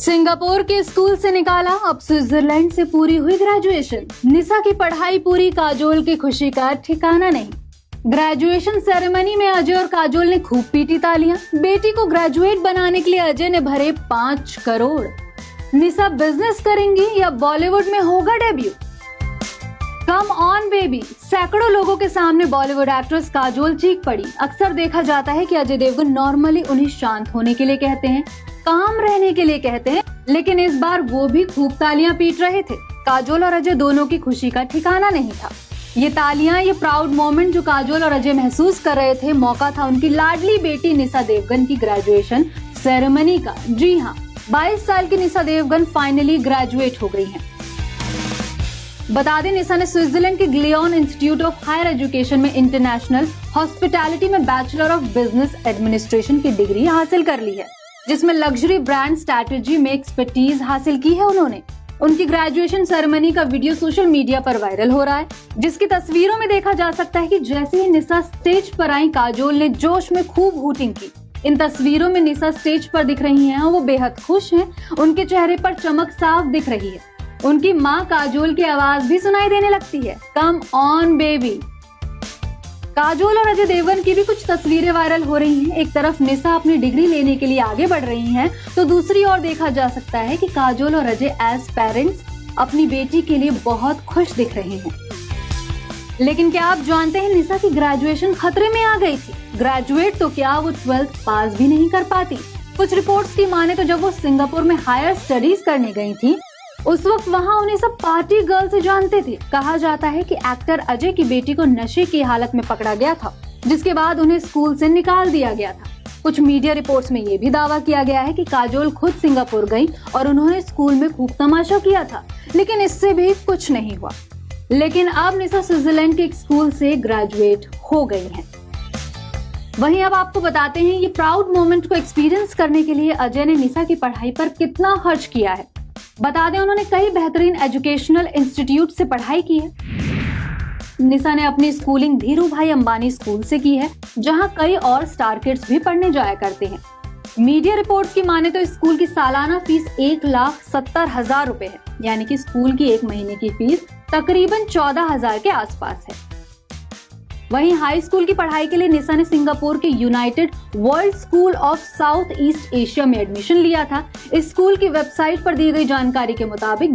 Singapore के school से निकाला, अब स्विट्जरलैंड से पूरी हुई ग्रेजुएशन। निशा की पढ़ाई पूरी, काजोल की खुशी का ठिकाना नहीं। ग्रेजुएशन सेरेमनी में अजय और काजोल ने खूब पीटी तालियां। बेटी को ग्रेजुएट बनाने के लिए अजय ने भरे 5 करोड़। निशा बिजनेस करेंगी या बॉलीवुड में होगा डेब्यू? कम ऑन बेबी, सैकड़ों लोगों के सामने बॉलीवुड एक्ट्रेस काजोल चीख पड़ी। अक्सर देखा जाता है कि अजय देवगन नॉर्मली उन्हें शांत होने के लिए कहते हैं, काम रहने के लिए कहते हैं, लेकिन इस बार वो भी खूब तालियां पीट रहे थे। काजोल और अजय दोनों की खुशी का ठिकाना नहीं था। ये तालियां, ये प्राउड मोमेंट जो काजोल और अजय महसूस कर रहे थे, मौका था उनकी लाडली बेटी निशा देवगन की ग्रेजुएशन सेरेमनी का। जी हाँ, 22 साल की निशा देवगन फाइनली ग्रेजुएट हो गई हैं। बता दें, निशा ने स्विट्जरलैंड के ग्लियॉन इंस्टीट्यूट ऑफ हायर एजुकेशन में इंटरनेशनल हॉस्पिटैलिटी में बैचलर ऑफ बिजनेस एडमिनिस्ट्रेशन की डिग्री हासिल कर ली है, जिसमें लग्जरी ब्रांड स्ट्रैटेजी में एक्सपर्टीज हासिल की है उन्होंने। उनकी ग्रेजुएशन सेरेमनी का वीडियो सोशल मीडिया पर वायरल हो रहा है, जिसकी तस्वीरों में देखा जा सकता है कि जैसे ही निशा स्टेज पर आई, काजोल ने जोश में खूब हूटिंग की। इन तस्वीरों में निशा स्टेज पर दिख रही हैं, वो बेहद खुश हैं, उनके चेहरे पर चमक साफ दिख रही है। उनकी माँ काजोल की आवाज भी सुनाई देने लगती है, कम ऑन बेबी। काजोल और अजय देवगन की भी कुछ तस्वीरें वायरल हो रही हैं। एक तरफ निशा अपनी डिग्री लेने के लिए आगे बढ़ रही हैं, तो दूसरी ओर देखा जा सकता है कि काजोल और अजय एज पेरेंट्स अपनी बेटी के लिए बहुत खुश दिख रहे हैं। लेकिन क्या आप जानते हैं, निशा की ग्रेजुएशन खतरे में आ गई थी। ग्रेजुएट तो क्या, वो 12th पास भी नहीं कर पाती। कुछ रिपोर्ट्स की माने तो जब वो सिंगापुर में हायर स्टडीज करने गई थी, उस वक्त वहाँ उन्हें सब पार्टी गर्ल से जानते थे। कहा जाता है कि एक्टर अजय की बेटी को नशे की हालत में पकड़ा गया था, जिसके बाद उन्हें स्कूल से निकाल दिया गया था। कुछ मीडिया रिपोर्ट्स में ये भी दावा किया गया है कि काजोल खुद सिंगापुर गई और उन्होंने स्कूल में खूब तमाशा किया था, लेकिन इससे भी कुछ नहीं हुआ। लेकिन अब निशा स्विट्जरलैंड के एक स्कूल से ग्रेजुएट हो गई हैं। वहीं अब आपको बताते हैं, ये प्राउड मोमेंट को एक्सपीरियंस करने के लिए अजय ने निशा की पढ़ाई पर कितना खर्च किया है। बता दें, उन्होंने कई बेहतरीन एजुकेशनल इंस्टीट्यूट से पढ़ाई की है। निशा ने अपनी स्कूलिंग धीरू भाई अंबानी स्कूल से की है, जहां कई और स्टार किड्स भी पढ़ने जाया करते हैं। मीडिया रिपोर्ट्स की माने तो इस स्कूल की सालाना फीस 1,70,000 रुपए है, यानी कि स्कूल की एक महीने की फीस तकरीबन 14,000 के आसपास है। वहीं हाई स्कूल की पढ़ाई के लिए निशा ने सिंगापुर के United world school of south east Asia में एडमिशन लिया था। इस स्कूल की वेबसाइट पर दी गई जानकारी के मुताबिक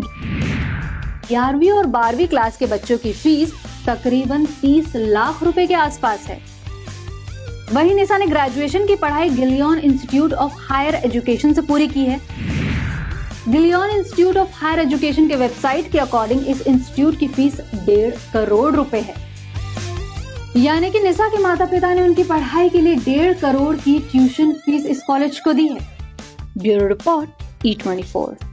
11वीं और 12वीं क्लास के बच्चों की फीस तकरीबन 30 लाख रुपए के आसपास है। वहीं निशा ने ग्रेजुएशन की पढ़ाई गिलियॉन इंस्टीट्यूट ऑफ हायर एजुकेशन से पूरी की है। गिलियॉन इंस्टीट्यूट ऑफ हायर एजुकेशन के वेबसाइट के अकॉर्डिंग इस इंस्टीट्यूट की फीस 1.5 करोड़ रुपए है, यानी कि निशा के माता पिता ने उनकी पढ़ाई के लिए 1.5 करोड़ की ट्यूशन फीस इस कॉलेज को दी है। Bureau report E24।